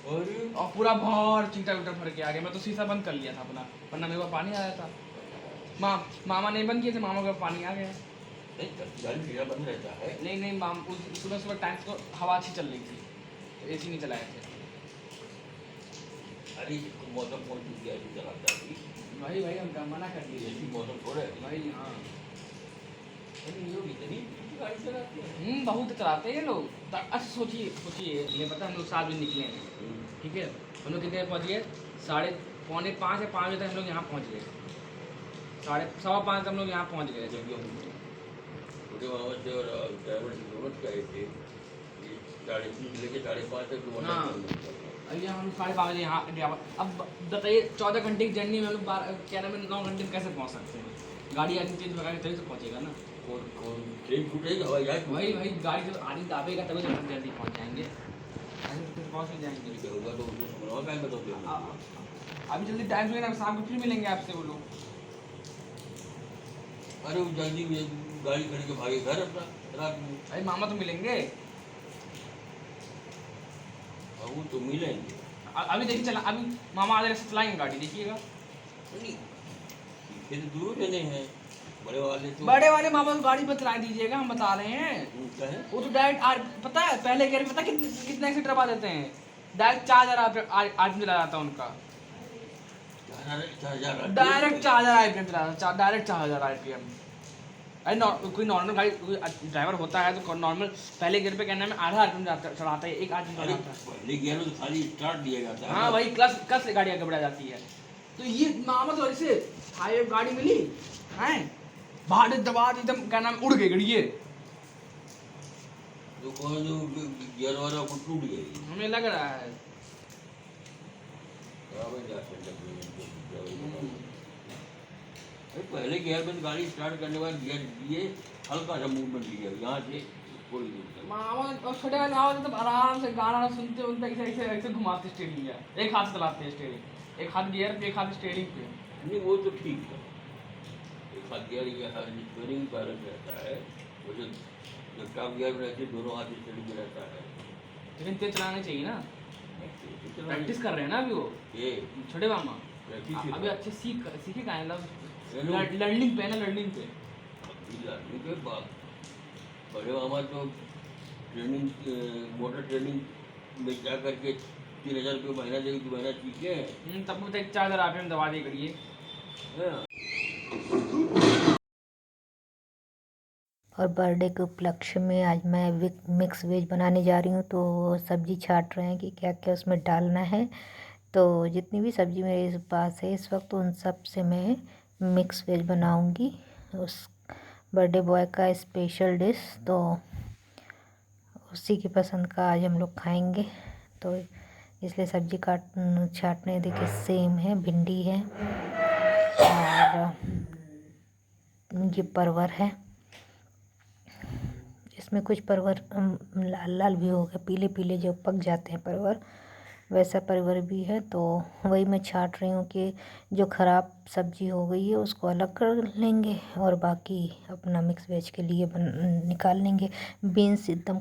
और पूरा भर चीटा उटा भर के आ गया। मैं तो शीशा बंद कर लिया था अपना, वरना मेरे को पानी आया था। मामा नहीं बंद किए थे, मामा को पानी आ गया। नहीं बंद रहता है। नहीं सुबह सुबह टाइम तो हवा अच्छी चल रही थी, तो AC नहीं चलाए थे। अरे मौसम कौन सी ऐसी चलाता है भाई हम मना कर दिए। ऐसी मौसम थोड़ा है भाई हाँ इतनी गाड़ी चलाते हैं। बहुत चलाते हैं ये लोग। अच्छा सोचिए ये पता, हम लोग 7 बजे निकले हैं, ठीक है। हम लोग कितने पहुँच गए? 4:45 या 5 बजे तक हम लोग यहाँ पहुँच गए। 4:15 तक हम लोग यहाँ पहुँच गए। छोटे मामा से और ड्राइवर की जरूरत क्या है 3:30 लेके 5:30 तक हाँ अभी हम 5:30 बजे यहाँ अब बताइए 14 घंटे की जर्नी में हम लोग क्या नाम है 9 घंटे में कैसे पहुँच सकते हैं? गाड़ी आदमी चेंज वगैरह तभी तो पहुँचेगा ना। कौन ट्रेन छूटेगा हवाई जहाज वही गाड़ी से आदमी दाबेगा तभी तो जल्दी पहुँच जाएंगे, ऐसे पहुँच नहीं जाएंगे। होगा तो उसको समझाओ टाइम बताओ अभी जल्दी टाइम से ना, शाम को फिर मिलेंगे आपसे वो लोग। अरे वो जल्दी गाड़ी खड़ी के भागे घर अपना रात में। अरे मामा तो मिलेंगे वो तो मिलेंगे। अभी देखिए चला, अभी मामा आधे रास्ते चलाएंगे गाड़ी, देखिएगा। फिर दूर जने हैं बड़े वाले मामा को गाड़ी पर चला दीजिएगा, हम बता रहे हैं। वो तो डायरेक्ट पता है पहले कह रहे पता कितना एक्सीटर पा देते हैं, डायरेक्ट 4000 आदमी चला जाता है उनका। डायरेक्ट 4000 RPM चलाता, डायरेक्ट 4000 RPM। अरे कोई नॉर्मल गाड़ी ड्राइवर होता है तो नॉर्मल पहले गियर पे कहना में आधा RPM चलाता है, एक आदमी चलाता है। पहले गियर में तो खाली स्टार्ट दिया जाता है। हाँ वही क्लच से गाड़ी आगे बढ़ा जाती है। तो ये मामा तो ऐसे हाईवे गाड़ी मिली हैं, भाड़े दबा एकदम क्या नाम उड़ गई गाड़ी ये। तो कौन जो गियर वाला को टूट गई हमें लग रहा है। पहले गियर में गाड़ी स्टार्ट करने के बाद गियर दिए हल्का सा मूवमेंट लिया यहाँ से थोड़ी दूर तक। मामा छोटे वाले मामा तो आराम से गाना सुनते उनते ऐसे घुमाते स्टीयरिंग, एक हाथ से चलाते हैं स्टीयरिंग, एक हाथ गियर पे एक हाथ स्टीयरिंग पे। नहीं वो तो ठीक है, एक हाथ गियर या स्टीयरिंग बैलेंस रहता है। वो जो टॉप गियर में रहते दोनों हाथ स्टीयरिंग में रहता है। लेकिन तेज चलाना चाहिए ना, प्रैक्टिस कर रहे हैं ना अभी वो ये छोटे मामा। अभी अच्छे सीखे का है लर्निंग पे ना, लर्निंग पे बड़े मामा तो ट्रेनिंग मोटर ट्रेनिंग में जा करके 3000 रुपये महीना देगी तो महीना सीखे तब तक 4000 RPM दबा दी करिए। और बर्थडे के उपलक्ष्य में आज मैं मिक्स वेज बनाने जा रही हूँ। तो सब्ज़ी छाट रहे हैं कि क्या क्या उसमें डालना है। तो जितनी भी सब्ज़ी मेरे पास है इस वक्त उन सब से मैं मिक्स वेज बनाऊँगी, उस बर्थडे बॉय का स्पेशल डिश। तो उसी की पसंद का आज हम लोग खाएंगे। तो इसलिए सब्ज़ी छाटने देखिए सेम है, भिंडी है और ये परवर है। इसमें कुछ परवर लाल लाल भी हो गए, पीले पीले जो पक जाते हैं परवर, वैसा परवर भी है। तो वही मैं छाट रही हूँ कि जो ख़राब सब्ज़ी हो गई है उसको अलग कर लेंगे और बाकी अपना मिक्स वेज के लिए निकाल लेंगे। बीन्स एकदम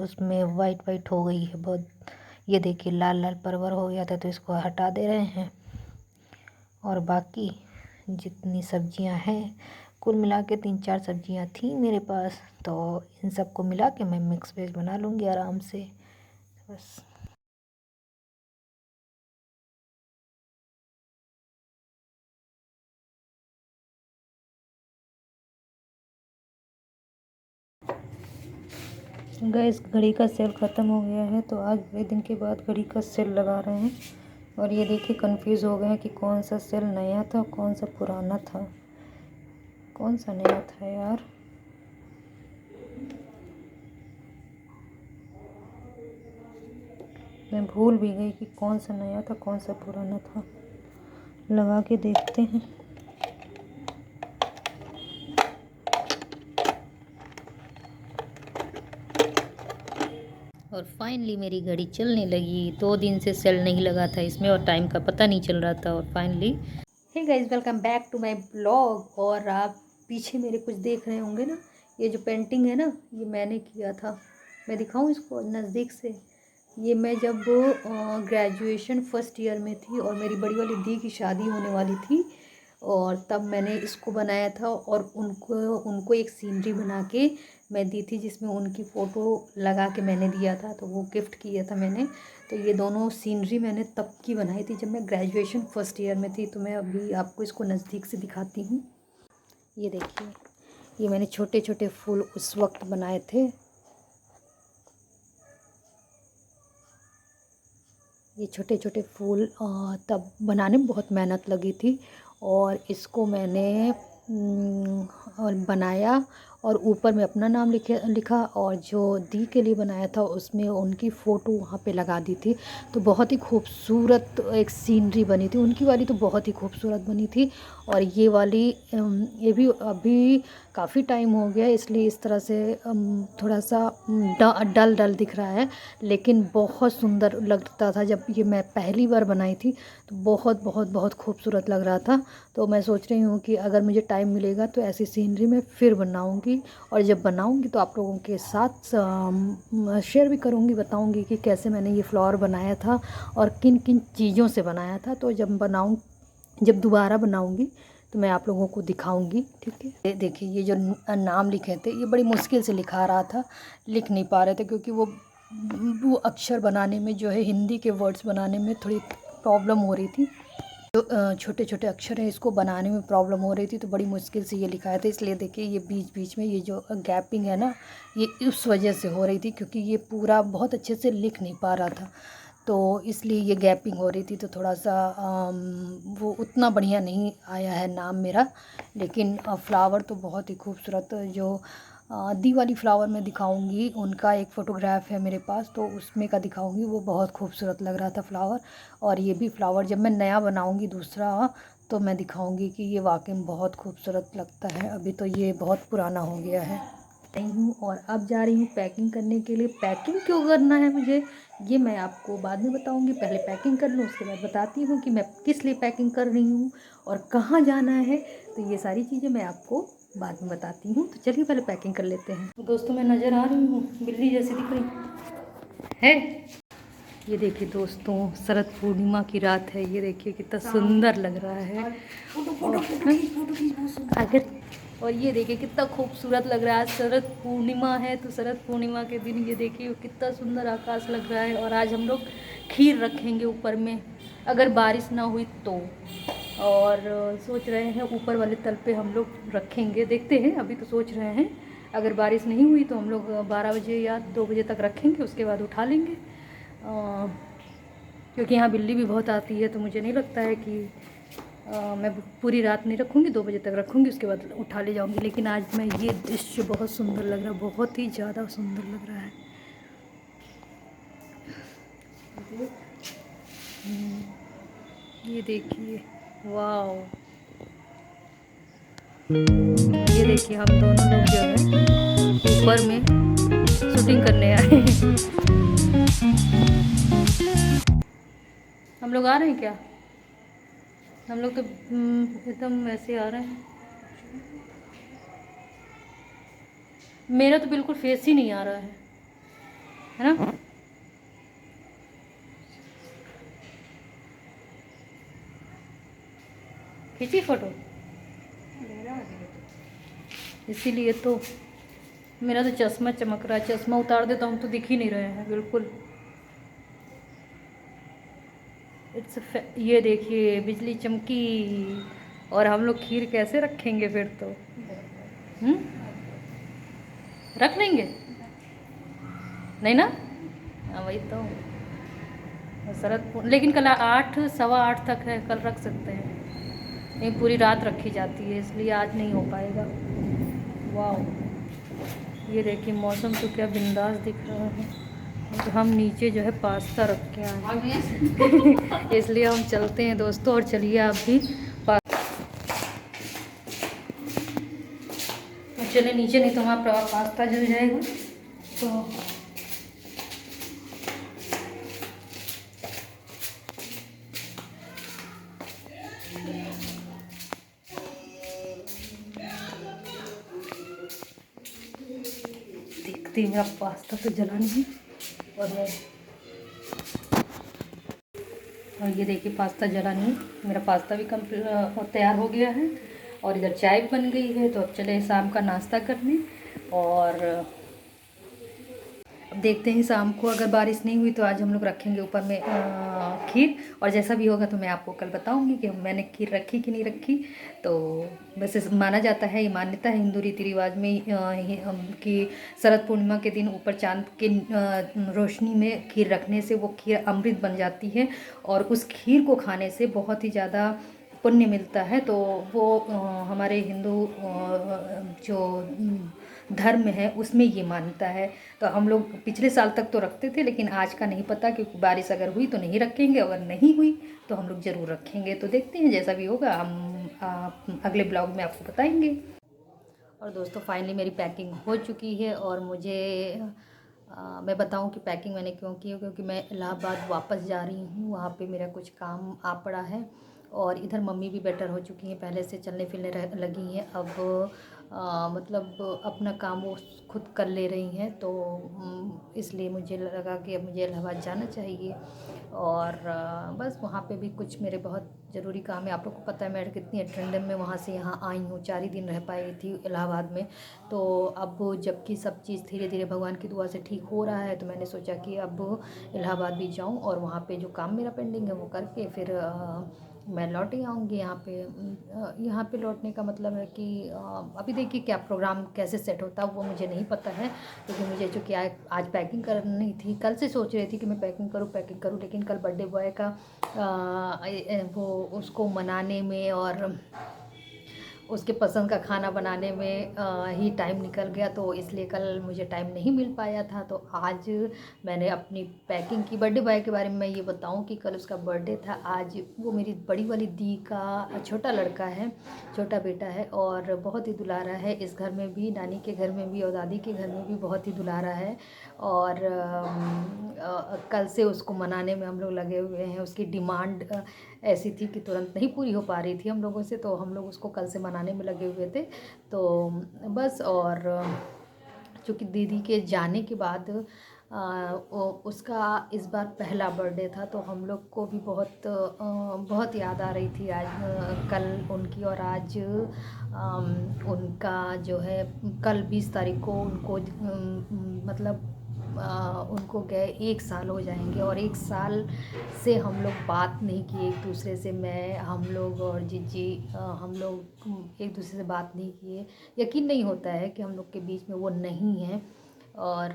उसमें वाइट वाइट हो गई है बहुत, ये देखिए लाल लाल परवर हो गया था, तो इसको हटा दे रहे हैं। और बाकी जितनी सब्जियां हैं, कुल मिला के 3-4 सब्जियां थी मेरे पास, तो इन सबको मिला के मैं मिक्स वेज बना लूँगी आराम से बस। गैस घड़ी का सेल ख़त्म हो गया है, तो आज बड़े दिन के बाद घड़ी का सेल लगा रहे हैं। और ये देखिए कंफ्यूज हो गए हैं कि कौन सा सेल नया था कौन सा पुराना था। कौन सा नया था यार, मैं भूल भी गई कि कौन सा नया था कौन सा पुराना था। लगा के देखते हैं। और फाइनली मेरी घड़ी चलने लगी। 2 दिन से सेल नहीं लगा था इसमें और टाइम का पता नहीं चल रहा था। और finally hey guys, welcome back to my blog. और आप पीछे मेरे कुछ देख रहे होंगे ना, ये जो पेंटिंग है ना, ये मैंने किया था। मैं दिखाऊं इसको नज़दीक से। ये मैं जब ग्रेजुएशन फर्स्ट ईयर में थी और मेरी बड़ी वाली दी की शादी होने वाली थी, और तब मैंने इसको बनाया था और उनको एक सीनरी बना के मैं दी थी, जिसमें उनकी फ़ोटो लगा के मैंने दिया था, तो वो गिफ्ट किया था मैंने। तो ये दोनों सीनरी मैंने तब की बनाई थी जब मैं ग्रेजुएशन फर्स्ट ईयर में थी। तो मैं अभी आपको इसको नज़दीक से दिखाती हूँ। ये देखिए, ये मैंने छोटे छोटे फूल उस वक्त बनाए थे। ये छोटे छोटे फूल तब बनाने में बहुत मेहनत लगी थी, और इसको मैंने और बनाया, और ऊपर में अपना नाम लिखा, और जो दी के लिए बनाया था उसमें उनकी फ़ोटो वहाँ पे लगा दी थी। तो बहुत ही खूबसूरत एक सीनरी बनी थी। उनकी वाली तो बहुत ही खूबसूरत बनी थी, और ये वाली ये भी अभी काफ़ी टाइम हो गया, इसलिए इस तरह से थोड़ा सा डल डल दिख रहा है, लेकिन बहुत सुंदर लगता था जब ये मैं पहली बार बनाई थी। तो बहुत बहुत बहुत खूबसूरत लग रहा था। तो मैं सोच रही हूँ कि अगर मुझे टाइम मिलेगा तो ऐसी सीनरी मैं फिर बनाऊँगी, और जब बनाऊँगी तो आप लोगों के साथ शेयर भी करूँगी, बताऊँगी कि कैसे मैंने ये फ्लावर बनाया था और किन किन चीज़ों से बनाया था। तो जब दोबारा बनाऊँगी तो मैं आप लोगों को दिखाऊंगी, ठीक है। देखिए, ये जो नाम लिखे थे, ये बड़ी मुश्किल से लिखा रहा था, लिख नहीं पा रहे थे, क्योंकि वो अक्षर बनाने में जो है, हिंदी के वर्ड्स बनाने में थोड़ी प्रॉब्लम हो रही थी। जो छोटे छोटे अक्षर हैं, इसको बनाने में प्रॉब्लम हो रही थी, तो बड़ी मुश्किल से ये लिखाया था। इसलिए देखिए, ये बीच बीच में ये जो गैपिंग है ना, ये उस वजह से हो रही थी, क्योंकि ये पूरा बहुत अच्छे से लिख नहीं पा रहा था, तो इसलिए ये गैपिंग हो रही थी। तो थोड़ा सा वो उतना बढ़िया नहीं आया है नाम मेरा। लेकिन फ्लावर तो बहुत ही खूबसूरत, जो दी वाली फ्लावर मैं दिखाऊंगी, उनका एक फ़ोटोग्राफ है मेरे पास, तो उसमें का दिखाऊंगी। वो बहुत खूबसूरत लग रहा था फ्लावर। और ये भी फ्लावर जब मैं नया बनाऊंगी दूसरा, तो मैं दिखाऊंगी कि ये वाकई में बहुत खूबसूरत लगता है। अभी तो ये बहुत पुराना हो गया है। आई हूँ और अब जा रही हूँ पैकिंग करने के लिए। पैकिंग क्यों करना है मुझे, ये मैं आपको बाद में बताऊँगी। पहले पैकिंग कर लूँ, उसके बाद बताती हूँ कि मैं किस लिए पैकिंग कर रही हूँ और कहाँ जाना है। तो ये सारी चीज़ें मैं आपको बाद में बताती हूँ। तो चलिए पहले पैकिंग कर लेते हैं। दोस्तों, मैं नज़र आ रही हूँ, बिल्ली जैसी दिख रही है। ये देखिए दोस्तों, शरद पूर्णिमा की रात है। ये देखिए कितना सुंदर लग रहा है। और ये देखिए कितना खूबसूरत लग रहा है। शरद पूर्णिमा है, तो शरद पूर्णिमा के दिन ये देखिए कितना सुंदर आकाश लग रहा है। और आज हम लोग खीर रखेंगे ऊपर में, अगर बारिश ना हुई तो। और सोच रहे हैं ऊपर वाले तल पे हम लोग रखेंगे, देखते हैं। अभी तो सोच रहे हैं अगर बारिश नहीं हुई तो हम लोग 12 बजे या 2 बजे तक रखेंगे, उसके बाद उठा लेंगे। क्योंकि यहाँ बिल्ली भी बहुत आती है, तो मुझे नहीं लगता है कि मैं पूरी रात नहीं रखूँगी, 2 बजे तक रखूँगी, उसके बाद उठा ले जाऊँगी। लेकिन आज मैं ये दृश्य बहुत सुंदर लग रहा है, बहुत ही ज़्यादा सुंदर लग रहा है। ये देखिए, वाओ। ये देखिए, हम दोनों लोग जो है ऊपर में शूटिंग करने आए हैं। हम लोग आ रहे हैं क्या? हम लोग तो एकदम ऐसे आ रहे हैं। मेरा तो बिल्कुल फेस ही नहीं आ रहा है ना। खींची फोटो, इसीलिए तो मेरा तो चश्मा चमक रहा है। चश्मा उतार दे तो हम तो दिख ही नहीं रहे हैं बिल्कुल। ये देखिए, बिजली चमकी। और हम लोग खीर कैसे रखेंगे फिर तो? रख लेंगे नहीं ना? हाँ, वही तो। लेकिन कल 8 सवा 8 तक है, कल रख सकते हैं। नहीं, पूरी रात रखी जाती है, इसलिए आज नहीं हो पाएगा। वाह, ये देखिए मौसम तो क्या बिंदास दिख रहा है। तो हम नीचे जो है पास्ता रख के आए इसलिए हम चलते हैं दोस्तों। और चलिए आप भी चले नीचे, नहीं तो हमारा पास्ता जल जाएगा। तो देखते हैं, मेरा पास्ता तो जला नहीं, और मैं और ये देखिए पास्ता जला नहीं, मेरा पास्ता भी तैयार हो गया है और इधर चाय भी बन गई है। तो अब चले शाम का नाश्ता करने। और अब देखते हैं शाम को अगर बारिश नहीं हुई तो आज हम लोग रखेंगे ऊपर में खीर। और जैसा भी होगा तो मैं आपको कल बताऊंगी कि मैंने खीर रखी कि नहीं रखी। तो वैसे माना जाता है, ये मान्यता है हिंदू रीति रिवाज में कि शरद पूर्णिमा के दिन ऊपर चांद के रोशनी में खीर रखने से वो खीर अमृत बन जाती है और उस खीर को खाने से बहुत ही ज़्यादा पुण्य मिलता है। तो वो हमारे हिंदू जो धर्म है उसमें ये मान्यता है। तो हम लोग पिछले साल तक तो रखते थे, लेकिन आज का नहीं पता, क्योंकि बारिश अगर हुई तो नहीं रखेंगे, अगर नहीं हुई तो हम लोग ज़रूर रखेंगे। तो देखते हैं जैसा भी होगा हम अगले ब्लॉग में आपको बताएंगे। और दोस्तों फाइनली मेरी पैकिंग हो चुकी है और मुझे मैं बताऊं कि पैकिंग मैंने क्यों की है, क्योंकि मैं इलाहाबाद वापस जा रही हूँ। वहाँ पे मेरा कुछ काम आ पड़ा है और इधर मम्मी भी बेटर हो चुकी हैं, पहले से चलने फिरने लगी हैं। अब मतलब अपना काम वो खुद कर ले रही हैं। तो इसलिए मुझे लगा कि अब मुझे इलाहाबाद जाना चाहिए। और बस वहाँ पे भी कुछ मेरे बहुत ज़रूरी काम है। आप लोग को पता है मैं कितनी एटेंडर में वहाँ से यहाँ आई हूँ, 4 ही दिन रह पाई थी इलाहाबाद में। तो अब जबकि सब चीज़ धीरे धीरे भगवान की दुआ से ठीक हो रहा है, तो मैंने सोचा कि अब इलाहाबाद भी जाऊँ और वहाँ पे जो काम मेरा पेंडिंग है वो करके फिर मैं लौट ही आऊँगी यहाँ पे। यहाँ पे लौटने का मतलब है कि अभी देखिए क्या प्रोग्राम कैसे सेट होता है वो मुझे नहीं पता है, क्योंकि मुझे चूँकि आज पैकिंग करनी थी। कल से सोच रही थी कि मैं पैकिंग करूँ, लेकिन कल बर्थडे बॉय का वो उसको मनाने में और उसके पसंद का खाना बनाने में ही टाइम निकल गया। तो इसलिए कल मुझे टाइम नहीं मिल पाया था। तो आज मैंने अपनी पैकिंग की। बर्थडे बॉय के बारे में मैं ये बताऊं कि कल उसका बर्थडे था। आज वो मेरी बड़ी वाली दी का छोटा लड़का है, छोटा बेटा है और बहुत ही दुलारा है। इस घर में भी, नानी के घर में भी और दादी के घर में भी बहुत ही दुलारा है। और कल से उसको मनाने में हम लोग लगे हुए हैं। उसकी डिमांड ऐसी थी कि तुरंत नहीं पूरी हो पा रही थी हम लोगों से, तो हम लोग उसको कल से मनाने में लगे हुए थे। तो बस, और चूँकि दीदी के जाने के बाद उसका इस बार पहला बर्थडे था, तो हम लोग को भी बहुत याद आ रही थी आज कल उनकी। और आज उनका जो है कल 20 तारीख को उनको मतलब उनको गए 1 साल हो जाएंगे। और 1 साल से हम लोग बात नहीं किए एक दूसरे से, हम लोग और जीजी हम लोग एक दूसरे से बात नहीं किए। यकीन नहीं होता है कि हम लोग के बीच में वो नहीं है। और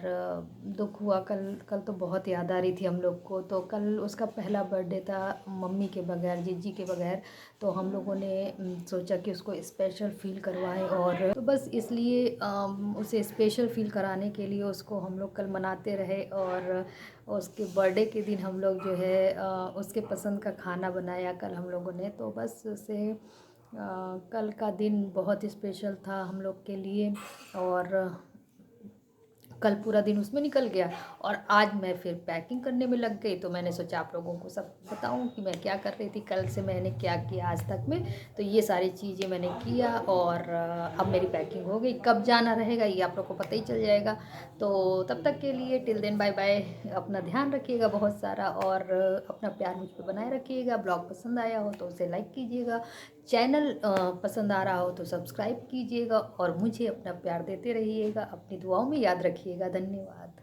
दुख हुआ कल तो बहुत याद आ रही थी हम लोग को। तो कल उसका पहला बर्थडे था मम्मी के बगैर, जीजी के बगैर। तो हम लोगों ने सोचा कि उसको स्पेशल फील करवाएं। और तो बस इसलिए उसे स्पेशल फील कराने के लिए उसको हम लोग कल मनाते रहे। और उसके बर्थडे के दिन हम लोग जो है उसके पसंद का खाना बनाया कल हम लोगों ने। तो बस उसे कल का दिन बहुत स्पेशल था हम लोग के लिए। और कल पूरा दिन उसमें निकल गया और आज मैं फिर पैकिंग करने में लग गई। तो मैंने सोचा आप लोगों को सब बताऊं कि मैं क्या कर रही थी, कल से मैंने क्या किया आज तक में। तो ये सारी चीज़ें मैंने किया और अब मेरी पैकिंग हो गई। कब जाना रहेगा ये आप लोग को पता ही चल जाएगा। तो तब तक के लिए टिल देन बाय बाय। अपना ध्यान रखिएगा बहुत सारा और अपना प्यार मुझ पर बनाए रखिएगा। ब्लॉग पसंद आया हो तो उसे लाइक कीजिएगा, चैनल पसंद आ रहा हो तो सब्सक्राइब कीजिएगा और मुझे अपना प्यार देते रहिएगा। अपनी दुआओं में याद रखिएगा। धन्यवाद।